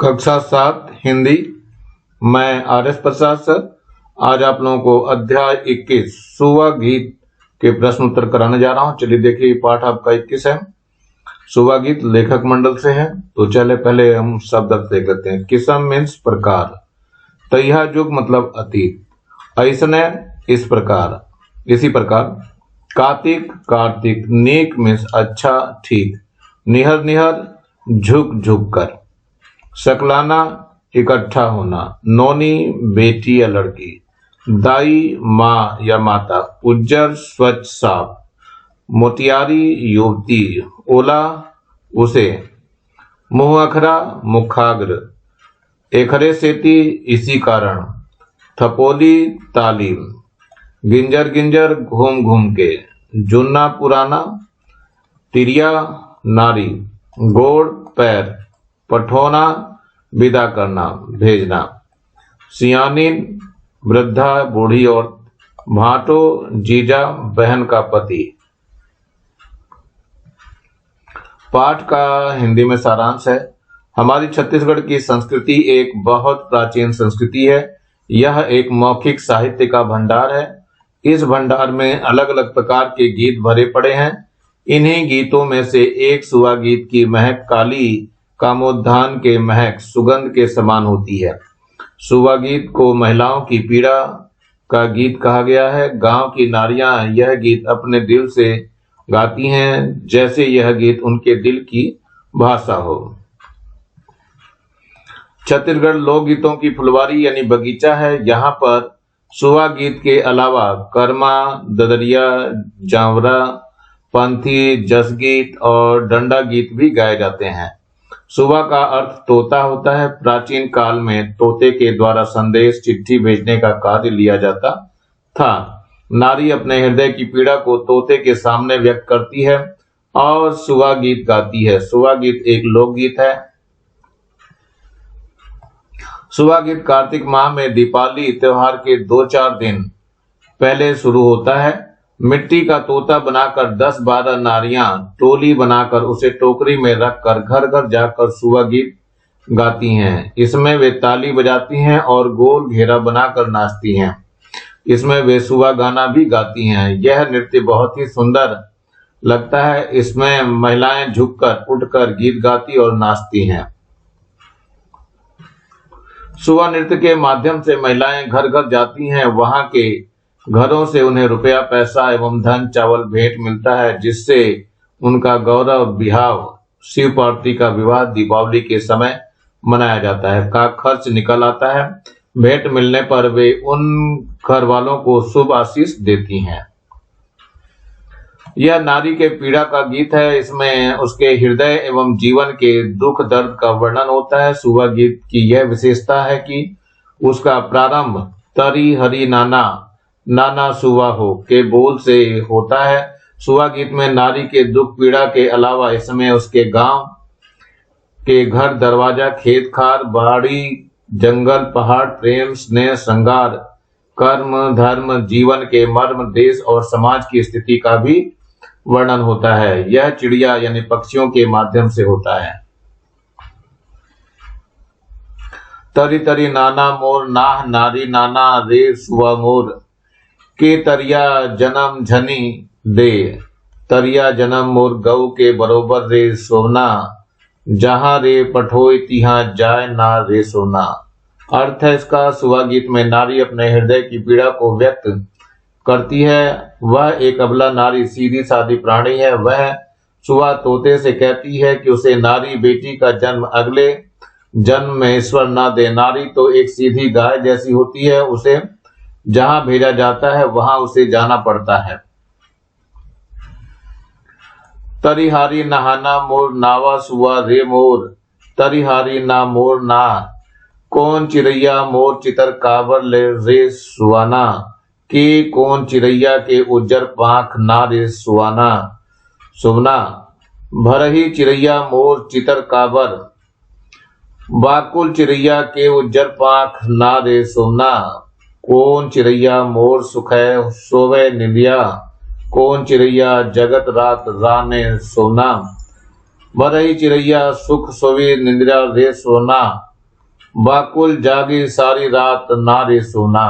कक्षा 7 हिंदी। मैं आर.एस. प्रसाद सर। आज आप लोगों को अध्याय 21 सुवा गीत के प्रश्न उत्तर कराने जा रहा हूं। चलिए देखिए, पाठ आपका 21 है। सुवा गीत लेखक मंडल से है। तो चले पहले हम शब्द अर्थ देख लेते हैं। किस्म मीन्स प्रकार, तैहा जुग मतलब अतीत, ऐसने इस प्रकार इसी प्रकार, कार्तिक कार्तिक, नेक मीन्स अच्छा ठीक, निहर निहर झुक झुक कर, सकलाना इकट्ठा होना, नौनी बेटी या लड़की, दाई माँ या माता, उज्जर स्वच्छ साफ, मोतियारी युवती, ओला उसे, मुंह अखरा मुखाग्र, एखरे सेती इसी कारण, थपोली तालीम, गिंजर गिंजर घूम घूम के, जुन्ना पुराना, तिरिया नारी, गोड़ पैर, पठोना विदा करना भेजना, सियानी वृद्धा बूढ़ी औरत, भाटो जीजा बहन का पति। पाठ का हिंदी में सारांश है। हमारी छत्तीसगढ़ की संस्कृति एक बहुत प्राचीन संस्कृति है। यह एक मौखिक साहित्य का भंडार है। इस भंडार में अलग अलग प्रकार के गीत भरे पड़े हैं। इन्हीं गीतों में से एक सुवा गीत की महक काली कामोद्धान के महक सुगंध के समान होती है। सुवा गीत को महिलाओं की पीड़ा का गीत कहा गया है। गांव की नारियां यह गीत अपने दिल से गाती हैं, जैसे यह गीत उनके दिल की भाषा हो। छत्तीसगढ़ लोकगीतों की फुलवारी यानी बगीचा है। यहाँ पर सुवा गीत के अलावा कर्मा, ददरिया, जावरा, पंथी, जसगीत और डंडा गीत भी गाए जाते हैं। सुवा का अर्थ तोता होता है। प्राचीन काल में तोते के द्वारा संदेश चिट्ठी भेजने का कार्य लिया जाता था। नारी अपने हृदय की पीड़ा को तोते के सामने व्यक्त करती है और सुवा गीत गाती है। सुवा गीत एक लोकगीत है। सुवा गीत कार्तिक माह में दीपावली त्योहार के 2-4 दिन पहले शुरू होता है। मिट्टी का तोता बनाकर 10-12 नारियां टोली बनाकर उसे टोकरी में रखकर घर घर जाकर सुवा गीत गाती हैं। इसमें वे ताली बजाती हैं और गोल घेरा बनाकर नाचती हैं। इसमें वे सुवा गाना भी गाती हैं। यह नृत्य बहुत ही सुंदर लगता है। इसमें महिलाएं झुककर उठकर गीत गाती और नाचती हैं। सुवा नृत्य के माध्यम से महिलाएं घर घर जाती हैं। वहां के घरों से उन्हें रुपया पैसा एवं धन चावल भेंट मिलता है, जिससे उनका गौरव बिहाव शिव पार्वती का विवाह दीपावली के समय मनाया जाता है का खर्च निकल आता है। भेंट मिलने पर वे उन घर वालों को शुभ आशीष देती हैं। यह नारी के पीड़ा का गीत है। इसमें उसके हृदय एवं जीवन के दुख दर्द का वर्णन होता है। सुवा गीत की यह विशेषता है कि उसका प्रारंभ तरी हरी नाना नाना सुवा हो के बोल से होता है। सुवा गीत में नारी के दुख पीड़ा के अलावा इसमें उसके गांव के घर दरवाजा, खेत खार, बाड़ी, जंगल, पहाड़, प्रेम, स्नेह, श्रृंगार, कर्म, धर्म, जीवन के मर्म, देश और समाज की स्थिति का भी वर्णन होता है। यह चिड़िया यानी पक्षियों के माध्यम से होता है। तरी तरी नाना मोर नाह नारी नाना रे सुवा मोर के तरिया जन्म झनी दे, तरिया जन्म मोर गौ के बरोबर रे सोना, जहां रे पठोई तिहां जाय ना रे सोना। अर्थ है इसका, सुवा गीत में नारी अपने हृदय की पीड़ा को व्यक्त करती है। वह एक अबला नारी सीधी सादी प्राणी है। वह सुवा तोते से कहती है कि उसे नारी बेटी का जन्म अगले जन्म में ईश्वर ना दे। नारी तो एक सीधी गाय जैसी होती है। उसे जहां भेजा जाता है वहां उसे जाना पड़ता है। तरिहारी नहाना मोर नावा सुवा रे मोर, तरिहारी ना मोर ना, कौन चिड़ैया मोर चितर काबर ले रे सुवाना, के कौन चिड़ैया के उज्जर पाख ना रे सुवाना सुवना, भरही चिड़ैया मोर चितर काबर, बाकुल चिड़ैया के उज्जर पाख ना रे सुवना, कौन चिड़ैया मोर सुखै सोवे निंदिया, कौन चिड़ैया जगत रात राने सोना, भरही चिड़ैया सुख सोवी निंद्रा रे सोना, बाकुल जागी सारी रात नारे सोना।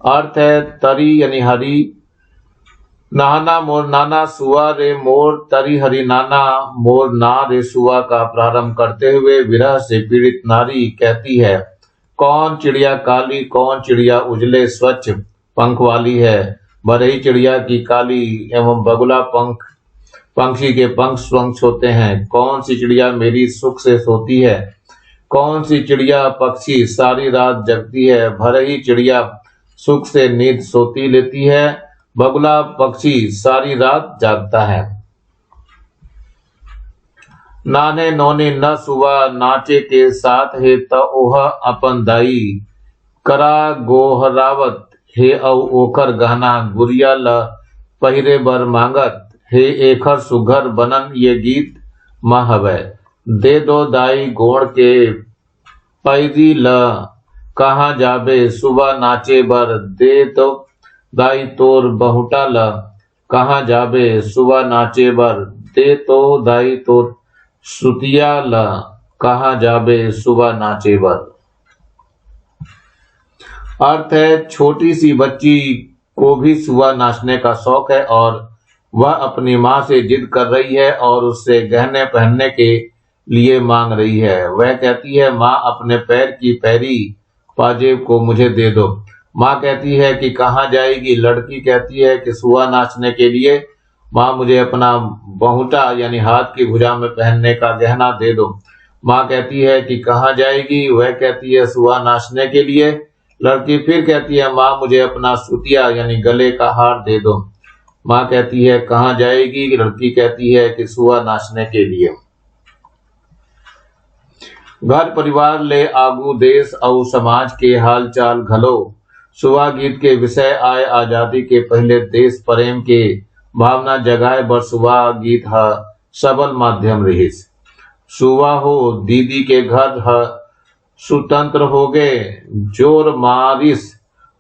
अर्थ है तरी यानी हरी, नहाना मोर नाना सुआ रे मोर, तरी हरी नाना मोर ना रे सुआ का प्रारंभ करते हुए विरह से पीड़ित नारी कहती है, कौन चिड़िया काली, कौन चिड़िया उजले स्वच्छ पंख वाली है। भले चिड़िया की काली एवं बगुला पंछी के पंख स्वच्छ होते हैं। कौन सी चिड़िया मेरी सुख से सोती है, कौन सी चिड़िया पक्षी सारी रात जगती है। भले ही चिड़िया सुख से नींद सोती लेती है, बगुला पक्षी सारी रात जागता है। नाने नौने न सुवा नाचे के साथ है त ओह अपन दाई, करा गोहरावत हे औ ओखर गहना, गुरिया ल पहिरे बर मांगत हे एखर सुघर बनन ये गीत माँ हवै। दे दो दाई गोड़ के पैरी ल कहाँ जाबे सुबह नाचे बर, दे तो दाई तोर बहुटा ल कहाँ जाबे सुबह नाचे बर, दे तो दाई तोर सुतिया ल कहाँ जाबे सुबह नाचे बर। अर्थ है छोटी सी बच्ची को भी सुबह नाचने का शौक है और वह अपनी माँ से जिद कर रही है और उससे गहने पहनने के लिए मांग रही है। वह कहती है, माँ अपने पैर की पैरी पाजेब को मुझे दे दो। माँ कहती है कि कहाँ जाएगी। लड़की कहती है कि सुबह नाचने के लिए। माँ मुझे अपना बहुटा यानी हाथ की भुजा में पहनने का गहना दे दो। माँ कहती है कि कहाँ जाएगी। वह कहती है सुबह नाचने के लिए। लड़की फिर कहती है, माँ मुझे अपना सुतिया यानी गले का हार दे दो। माँ कहती है कहाँ जाएगी। लड़की कहती है कि सुबह नाचने के लिए। घर परिवार ले आगू देश और समाज के हाल चाल घलो। सुबह गीत के विषय आए आजादी के पहले देश प्रेम के भावना जगाए बर सुबह गीत ह सबल माध्यम रहिस। सुबह हो दीदी के घर ह सुतंत्र हो गए, जोर मारिस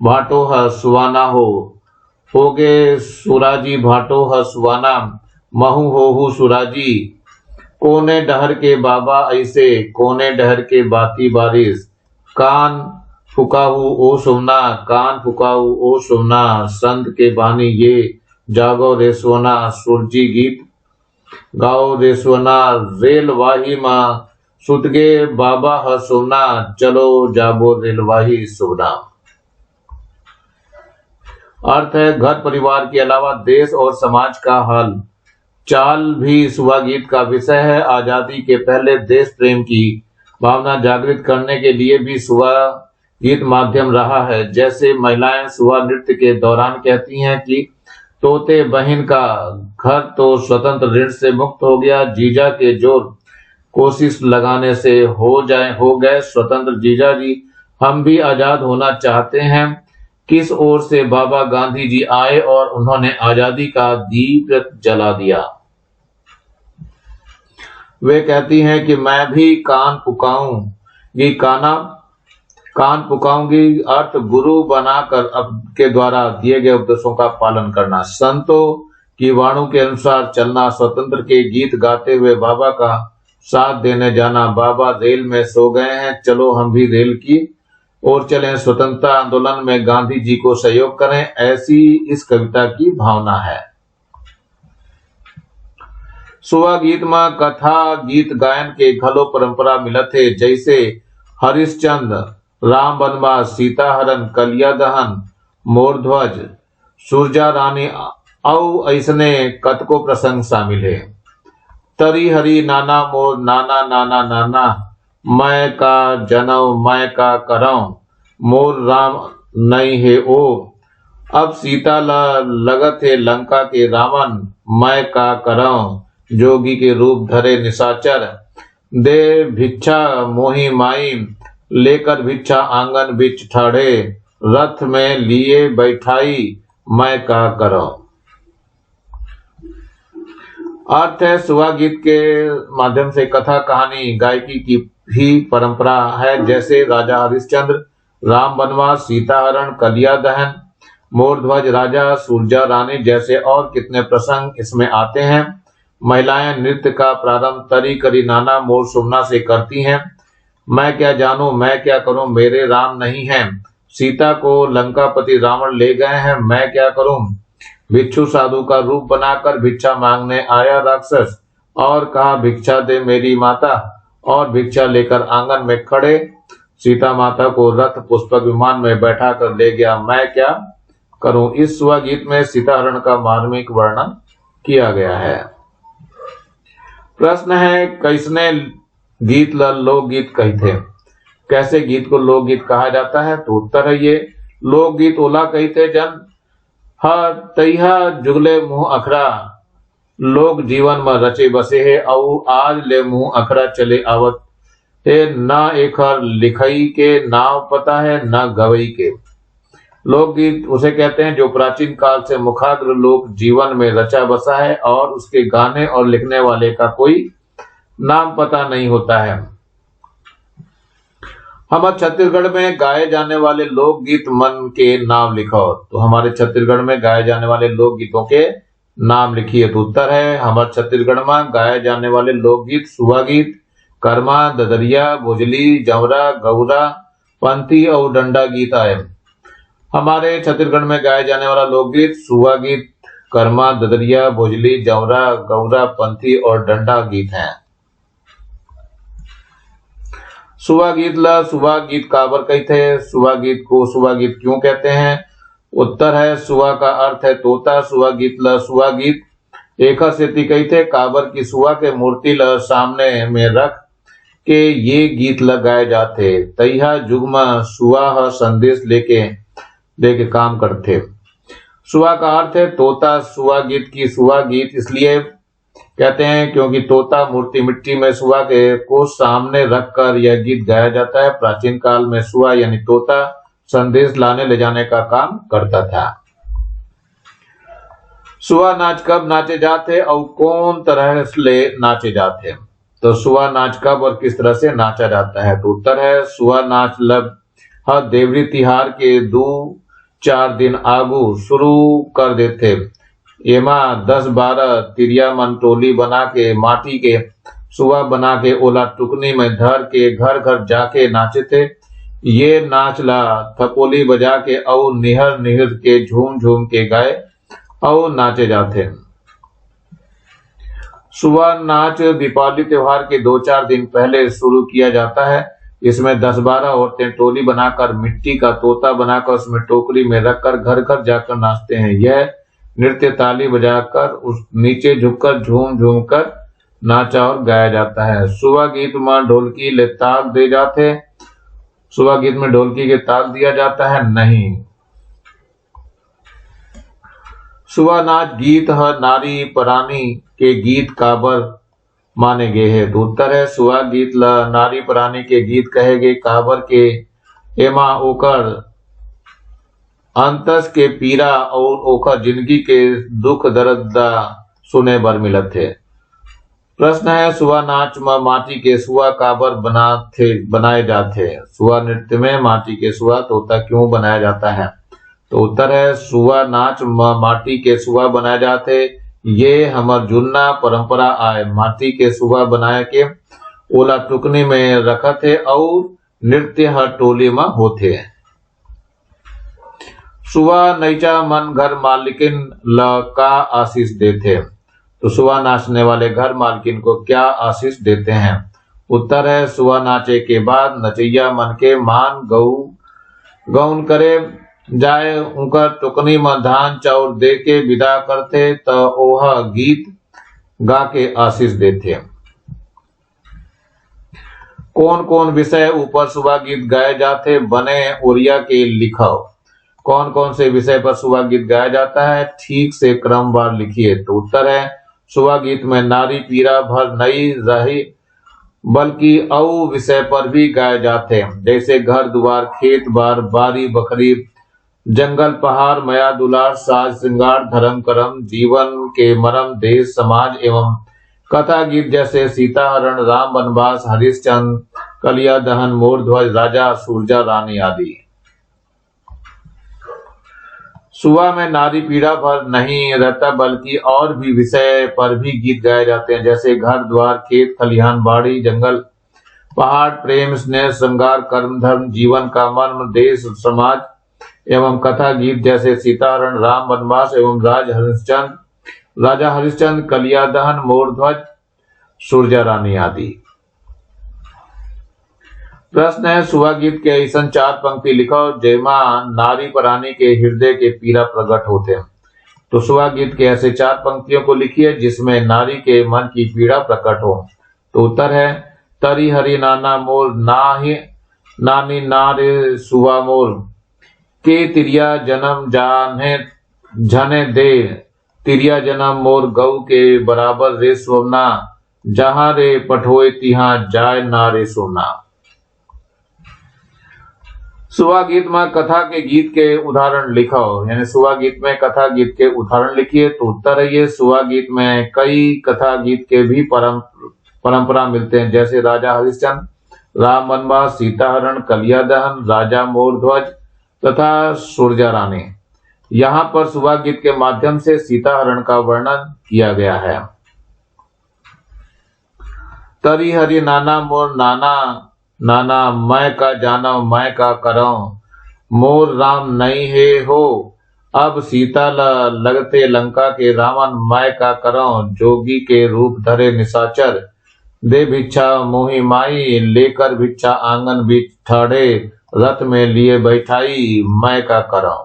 भाटो ह सुवाना हो गए सुराजी भाटो ह सुवाना, महू होहू सुराजी। कोने डहर के बाबा ऐसे, कोने डहर के बाती बारिश। कान फुकाहू ओ सोना, कान फुकाहू ओ सोना, संत के बानी ये जागो रे सोना। सुरजी गीत गाओ रे सोना, रेलवाही माँ सुतगे बाबा ह सोना, चलो जाबो रेलवाही सोना। अर्थ है घर परिवार के अलावा देश और समाज का हाल चाल भी सुबह गीत का विषय है। आजादी के पहले देश प्रेम की भावना जागृत करने के लिए भी सुबह गीत माध्यम रहा है। जैसे महिलाएं सुबह नृत्य के दौरान कहती हैं कि तोते बहन का घर तो स्वतंत्र ऋण से मुक्त हो गया, जीजा के जोर कोशिश लगाने से हो गए स्वतंत्र जीजा जी। हम भी आजाद होना चाहते हैं। किस ओर से बाबा गांधी जी आए और उन्होंने आजादी का दीप जला दिया। वे कहती हैं कि मैं भी कान पुकाऊंगी। अर्थ गुरु बनाकर के द्वारा दिए गए उपदेशों का पालन करना, संतों की वाणों के अनुसार चलना, स्वतंत्र के गीत गाते हुए बाबा का साथ देने जाना। बाबा रेल में सो गए हैं, चलो हम भी रेल की ओर चलें, स्वतंत्रता आंदोलन में गांधी जी को सहयोग करें, ऐसी इस कविता की भावना है। सुबह गीत में कथा गीत गायन के घलो परंपरा मिलत है। जैसे हरिश्चंद्र, राम वनवास, सीता हरण, कलिया दहन, मोरध्वज, सूरजा रानी और ऐसने कतको प्रसंग शामिल है। तरी हरी नाना मोर नाना नाना नाना, मैं का जनम मैं का करऊं, मोर राम नहीं है ओ। अब सीता लगत है लंका के रावण, मैं का करऊं, जोगी के रूप धरे निशाचर। दे भिक्षा मोही माई, लेकर भिक्षा आंगन बिच ठाड़े, रथ में लिए बैठाई, मैं का करऊं। अर्थ है सुबह गीत के माध्यम से कथा कहानी गायकी की भी परंपरा है। जैसे राजा हरिश्चंद्र, राम वनवास, सीता हरण, कलिया दहन, मोरध्वज राजा, सूरजा रानी जैसे और कितने प्रसंग इसमें आते हैं। महिलाएं नृत्य का प्रारंभ तरी करी नाना मोर सुमना से करती हैं। मैं क्या जानूं, मैं क्या करूं, मेरे राम नहीं हैं। सीता को लंकापति रावण ले गए हैं, मैं क्या करूं। भिक्षु साधु का रूप बनाकर भिक्षा मांगने आया राक्षस, और कहा भिक्षा दे मेरी माता, और भिक्षा लेकर आंगन में खड़े सीता माता को रथ पुष्पक विमान में बैठा कर ले गया, मैं क्या करूं। इस स्वगीत में सीताहरण का मार्मिक वर्णन किया गया है। प्रश्न है, किसने गीत लोकगीत कही थे। कैसे गीत को लोकगीत कहा जाता है, तो उत्तर है ये, लोकगीत ओला कही थे जन तैहा जुगले मुंह अखरा, लोक जीवन में रचे बसे है, औ आज ले मुंह अखरा चले आवत है, ना एखर लिखई के नाव पता है, ना गवई के। लोकगीत उसे कहते हैं जो प्राचीन काल से मुखाग्र लोक जीवन में रचा बसा है और उसके गाने और लिखने वाले का कोई नाम पता नहीं होता है। हमारे छत्तीसगढ़ में गाए जाने वाले लोकगीत मन के नाम लिखो, तो हमारे छत्तीसगढ़ में गाए जाने वाले लोकगीतों के नाम लिखिए। तो उत्तर है, हमारे छत्तीसगढ़ में गाए जाने वाले लोकगीत सुवा गीत, कर्मा, ददरिया, भोजली, जवरा, गौरा, पंथी और डंडा गीत आए। हमारे छत्तीसगढ़ में गाए जाने वाला लोकगीत सुवा गीत, कर्मा, ददरिया, भोजली, जवरा, गौरा, पंथी और डंडा गीत हैं। सुवा गीत काबर कही थे। सुवा गीत को सुवा गीत क्यों कहते हैं। उत्तर है, सुवा का अर्थ है तोता, सुवा गीत एक सेती कही थे काबर की सुवा के मूर्ति ल सामने में रख के ये गीत लगाए जाते, तैहा जुगमा सुवा संदेश लेके काम करते। सुवा का अर्थ है तोता, सुवा गीत इसलिए कहते हैं क्योंकि तोता मूर्ति मिट्टी में सुआ को सामने रखकर यह गीत गाया जाता है। प्राचीन काल में सुआ यानी तोता संदेश लाने ले जाने का काम करता था। सुआ नाच कब नाचे जाते और कौन तरह से नाचे जाते, तो सुआ नाच कब और किस तरह से नाचा जाता है। तो उत्तर है, सुआ नाच हर देवरी तिहार के 2-4 दिन आगू शुरू कर देते। एमा 10-12 तिरिया मन टोली बना के माटी के सुआ बना के ओला टुकनी में धर के घर घर जाके नाचे थे। ये नाच ला थपोली बजा के और निहर के झूम झूम के गाए और नाचे जाते। सुआ नाच दीपावली त्योहार के 2-4 दिन पहले शुरू किया जाता है। इसमें 10-12 औरतें टोली बनाकर मिट्टी का तोता बनाकर उसमें टोकरी में रखकर घर घर जाकर नाचते हैं। यह नृत्य ताली बजाकर उस नीचे झुककर झूम झूम कर नाचा और गाया जाता है। सुवा गीत में ढोलकी ले ताल दे जाते, सुवा गीत में ढोलकी के ताल दिया जाता है नहीं। सुवा नाच गीत है नारी परानी के गीत काबर माने गए है। तो उत्तर है, सुवा गीत ला नारी परानी के गीत कहे गए काबर के एमा ओकर अंतस के पीरा और ओकर जिंदगी के दुख दर्द सुने बर मिलत थे। प्रश्न है, सुआ नाच में माटी के सुआ काबर बनाए जाते। सुआ नृत्य में माटी के सुआ तोता क्यों बनाया जाता है। तो उत्तर है, सुआ नाच में माटी के सुआ बनाए जाते। ये हमर जुन्ना परंपरा आए। माटी के सुआ बनाए के ओला टुकनी में रखत है और नृत्य हर टोली में होते हैं। सुआ नैचा मन घर मालकिन ल का आशीष देते। तो सुआ नाचने वाले घर मालकिन को क्या आशीष देते हैं। उत्तर है, सुआ नाचे के बाद नचैया मन के मान गौन करे जाए, उनका टुकनी में धान चाउर दे के विदा करते तो ओह गीत गा के आशीष देते। कौन कौन विषय ऊपर सुआ गीत गाए जाते बने ओरिया के लिखाओ। कौन कौन से विषय पर सुआ गीत गाया जाता है, ठीक से क्रमवार लिखिए। तो उत्तर है, सुआ गीत में नारी पीरा भर नहीं रही बल्कि और विषय पर भी गाए जाते हैं, जैसे घर द्वार खेत बार बारी बकरी जंगल पहाड़ मया दुलार साज श्रृंगार धर्म करम जीवन के मरम देश समाज एवं कथा गीत जैसे सीताहरण राम वनवास हरिश्चंद्र कलिया दहन मोर ध्वज राजा सूरजा रानी आदि। सुआ में नारी पीड़ा भर नहीं रहता बल्कि और भी विषय पर भी गीत गाए जाते हैं, जैसे घर द्वार खेत खलिहान बाड़ी जंगल पहाड़ प्रेम स्नेह श्रृंगार कर्म धर्म जीवन का मर्म देश समाज एवं कथा गीत जैसे सीताहरण राम वनवास एवं राजा हरिश्चंद्र कलिया दहन मोर ध्वज सूरजा रानी आदि। प्रश्न है सुहा गीत के ऐसा 4 पंक्ति लिखो जेमा नारी प्राणी के हृदय के पीड़ा प्रकट होते हैं। तो सुहा गीत के ऐसे 4 पंक्तियों को लिखिए जिसमें नारी के मन की पीड़ा प्रकट हो। तो उत्तर है तरी हरि नाना मोर नाहि नानी नारे सुहा मोर के तिरिया जन्म जाने झने दे तिरिया जन्म मोर गऊ के बराबर रे सोना जहां रे पठोए तिहां जाय नारे सोना। सुहा गीत में कथा के गीत के उदाहरण लिखो, यानी सुहा गीत में कथा गीत के उदाहरण लिखिए। तो उत्तर है ये सुहा गीत में कई कथा गीत के भी परंपरा मिलते हैं जैसे राजा हरिश्चंद्र राम वनवास सीताहरण कलिया दहन राजा मोर ध्वज तथा सूरजा रानी। यहाँ पर सुहा गीत के माध्यम से सीताहरण का वर्णन किया गया है। तरी हरि नाना मोर नाना नाना मैं का जानो मैं का करो मोर राम नहीं है हो अब सीता लगते लंका के रावण मैं का करो जोगी के रूप धरे निशाचर दे भिक्षा मोहि माई लेकर भिक्षा आंगन बीच ठाड़े रथ में लिए बैठाई मैं का करो।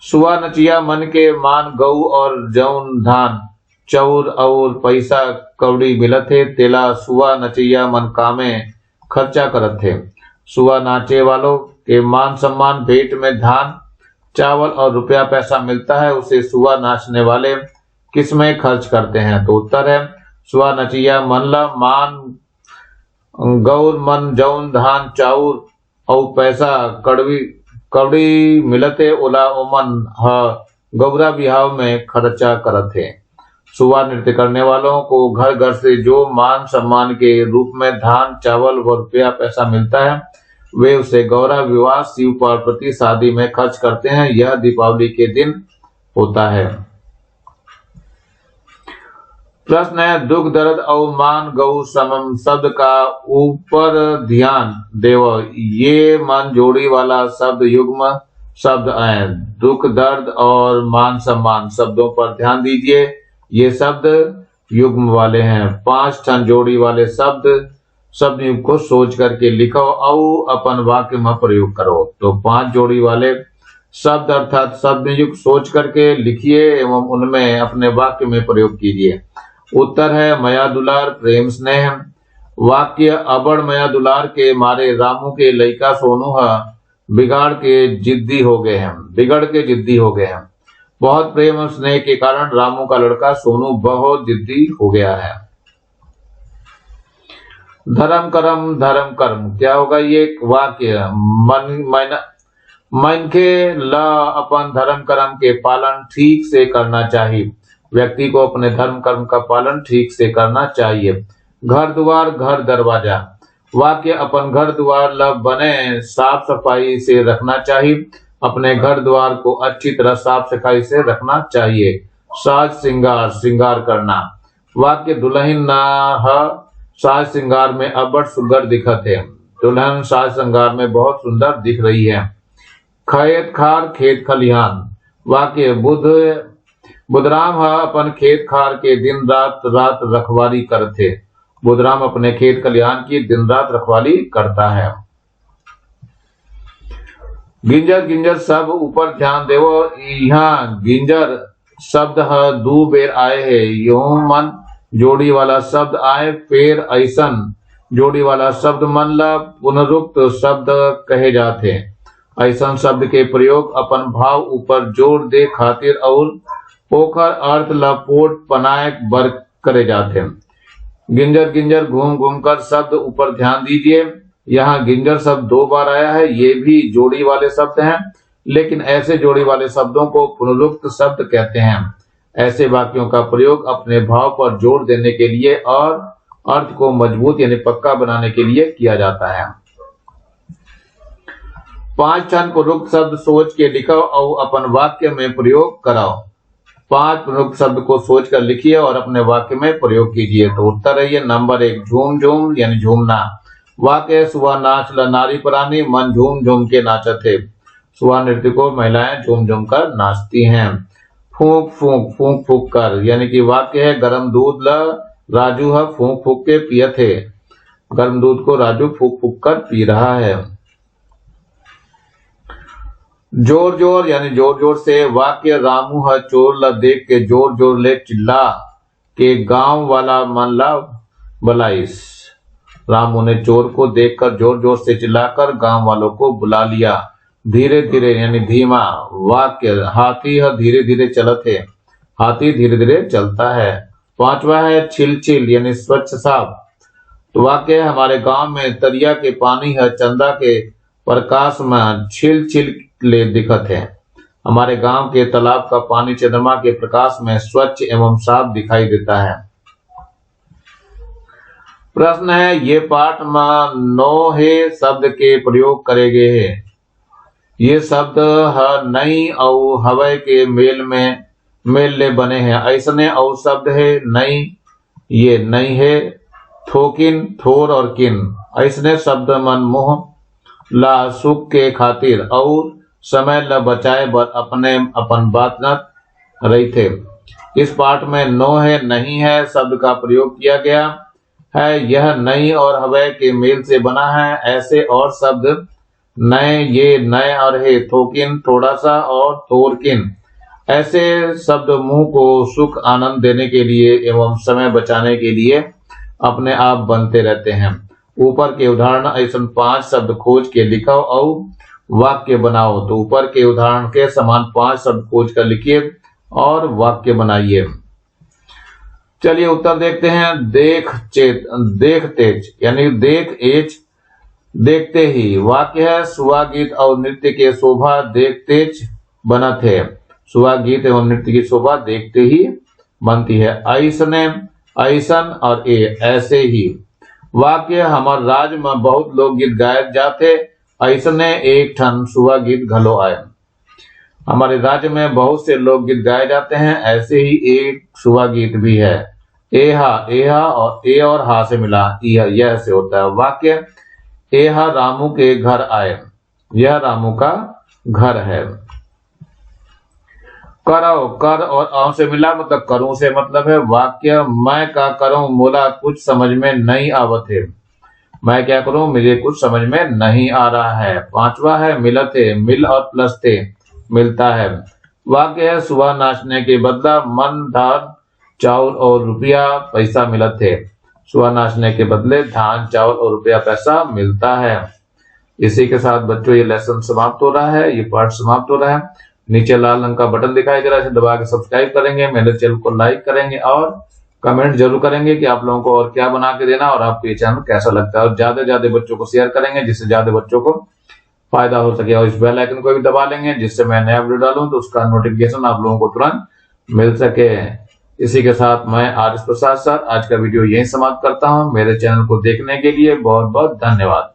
सुहा नचिया मन के मान गऊ और जौन धान चौर और पैसा कौड़ी मिलत थे तेला सुहा नचिया मन कामे खर्चा करत थे। सुहा नाचे वालों के मान सम्मान भेंट में धान चावल और रुपया पैसा मिलता है उसे सुहा नाचने वाले किस में खर्च करते हैं। तो उत्तर है सुहा नचिया मन ला मान गौर मन जौन धान चाउर और पैसा कौड़ी मिलते ओला ओमन गौरा बिहाव में खर्चा करत थे। सुहा नृत्य करने वालों को घर घर से जो मान सम्मान के रूप में धान चावल व रुपया पैसा मिलता है वे उसे गौरा विवाह शिव पार्वती शादी में खर्च करते हैं। यह दीपावली के दिन होता है। प्रश्न है दुख दर्द और मान गौ समम शब्द का ऊपर ध्यान देव ये मन जोड़ी वाला शब्द युग्म शब्द है। दुख दर्द और मान सम्मान शब्दों पर ध्यान दीजिए ये शब्द युग्म वाले हैं। 5 ठन जोड़ी वाले शब्द युग को सोच करके लिखो और अपन वाक्य में प्रयोग करो। तो 5 जोड़ी वाले शब्द अर्थात शब्द युग सोच करके लिखिए एवं उनमें अपने वाक्य में प्रयोग कीजिए। उत्तर है मया दुलार प्रेम स्नेह। वाक्य अबड़ मया दुलार के मारे रामू के लइका सोनू बिगड़ के जिद्दी हो गए हैं। बहुत प्रेम और स्नेह के कारण रामू का लड़का सोनू बहुत जिद्दी हो गया है। धर्म कर्म क्या होगा ये वाक्य मन के ला अपन धर्म कर्म के पालन ठीक से करना चाहिए। व्यक्ति को अपने धर्म कर्म का पालन ठीक से करना चाहिए। घर द्वार घर दरवाजा वाक्य अपन घर द्वार ला बने साफ सफाई से रखना चाहिए। अपने घर द्वार को अच्छी तरह साफ सफाई से रखना चाहिए। साज श्रृंगार करना वाक्य दुल्हन साज श्रृंगार में अबड़ सुंदर दिखत है। दुल्हन साज श्रृंगार में बहुत सुंदर दिख रही है। खेत खार खेत खलिहान वाक्य बुधराम अपन खेत खार के दिन रात रखवाली करते। बुधराम अपने खेत खलिहान की दिन रात रखवाली करता है। गिंजर सब ऊपर ध्यान देवो यहाँ गिंजर शब्द दो बेर आए है। यो मन जोड़ी वाला शब्द आए फिर ऐसन जोड़ी वाला शब्द मन ला पुनरुक्त शब्द कहे जाते। ऐसन शब्द के प्रयोग अपन भाव ऊपर जोर दे खातिर और पोखर अर्थ ला पोट पनायक बर करे जाते। गिंजर घूम कर शब्द ऊपर ध्यान दीजिए। यहाँ गिंजर शब्द 2 बार आया है। ये भी जोड़ी वाले शब्द हैं लेकिन ऐसे जोड़ी वाले शब्दों को पुनरुक्त शब्द कहते हैं। ऐसे वाक्यों का प्रयोग अपने भाव पर जोर देने के लिए और अर्थ को मजबूत यानी पक्का बनाने के लिए किया जाता है। 5 क्षण पुनरुक्त शब्द सोच के लिखो और अपन वाक्य में प्रयोग कराओ। 5 प्रमुख शब्द को सोचकर लिखिए और अपने वाक्य में प्रयोग कीजिए। तो उत्तर है ये नंबर 1 झूम झूम यानी झूमना। वाक्य सुबह नाच ल नारी प्राणी मन झूम झूम के नाचत है। सुबह नृत्य को महिलाएं झूम झूम कर नाचती हैं। फूंक फूंक फूंक फूंक कर यानी कि वाक्य है गरम दूध ल राजू है फूंक फूंक के पियत है। गर्म दूध को राजू फूंक फूंक कर पी रहा है। जोर जोर यानी जोर जोर से। वाक्य रामू है चोर ल देख के जोर जोर ले चिल्ला के गांव वाला मन ला बुलाइस। रामू ने चोर को देखकर जोर जोर से चिल्लाकर गांव वालों को बुला लिया। धीरे धीरे यानी धीमा। वाक्य हाथी है धीरे धीरे चलत है। हाथी धीरे धीरे चलता है। 5वां है छिल छिल यानी स्वच्छ साफ। तो वाक्य हमारे गांव में तरिया के पानी है चंदा के प्रकाश में छिल छिल ले दिखत है। हमारे गांव के तालाब का पानी चंद्रमा के प्रकाश में स्वच्छ एवं साफ दिखाई देता है। प्रश्न है ये पाठ में नोहे शब्द के प्रयोग करे गए है। ये शब्द है नई और हवय के मेल ले बने हैं। ऐसने और शब्द है नई ये नई है। थोकिन थोर और किन ऐसने शब्द मन मोह ला सुख के खातिर और समय ल बचाए बर अपने अपन बात न रही थे। इस पाठ में नो है नहीं है शब्द का प्रयोग किया गया है। यह नई और हवय के मेल से बना है। ऐसे और शब्द नए ये नए और है थोकिन थोड़ा सा और थोरकिन ऐसे शब्द मुंह को सुख आनंद देने के लिए एवं समय बचाने के लिए अपने आप बनते रहते हैं। ऊपर के उदाहरण ऐसा 5 शब्द खोज के लिखो और वाक्य बनाओ। तो ऊपर के उदाहरण के समान 5 शब्द खोज कर लिखिए और वाक्य बनाइए। चलिए उत्तर देखते हैं। देख तेज यानी देख एज देखते ही। वाक्य है सुबह गीत और नृत्य के शोभा देख तेज बनत है। सुबह गीत एवं नृत्य की शोभा देखते ही बनती है। ऐसने ऐसन और ऐसे ही। वाक्य हमारे राज्य में बहुत लोकगीत गाए जाते। ऐसने एक ठन सुबह गीत घलो आए। हमारे राज्य में बहुत से लोकगीत गाए जाते हैं। ऐसे ही एक सुबह गीत भी है। एहा और ए और हा से मिला यह से होता है। वाक्य एहा रामू के घर आए। यह रामू का घर है। करो कर और अ से मिला मतलब करूं से मतलब है। वाक्य मैं का करूं मोला कुछ समझ में नहीं आवत है। मैं क्या करूं मुझे कुछ समझ में नहीं आ रहा है। 5वां है मिलत है। मिल और प्लस थे मिलता है। वाक्य है सुबह नाचने के बदला मन धान चावल और रुपया पैसा मिलत है। सुबह नाचने के बदले धान चावल और रुपया पैसा मिलता है। इसी के साथ बच्चों ये लेसन समाप्त हो रहा है। ये पाठ समाप्त हो रहा है। नीचे लाल रंग का बटन दिखाई दे रहा है। इसे दबा के सब्सक्राइब करेंगे। मेरे चैनल को लाइक करेंगे और कमेंट जरूर करेंगे कि आप लोगों को और क्या बना के देना और आपको ये चैनल कैसा लगता है। और ज्यादा से ज्यादा बच्चों को शेयर करेंगे जिससे ज्यादा बच्चों को फायदा हो सके। और इस बेल आइकन को भी दबा लेंगे जिससे मैं नया वीडियो डालूं तो उसका नोटिफिकेशन आप लोगों को तुरंत मिल सके। इसी के साथ मैं आर एस प्रसाद सर आज का वीडियो यहीं समाप्त करता हूं। मेरे चैनल को देखने के लिए बहुत बहुत धन्यवाद।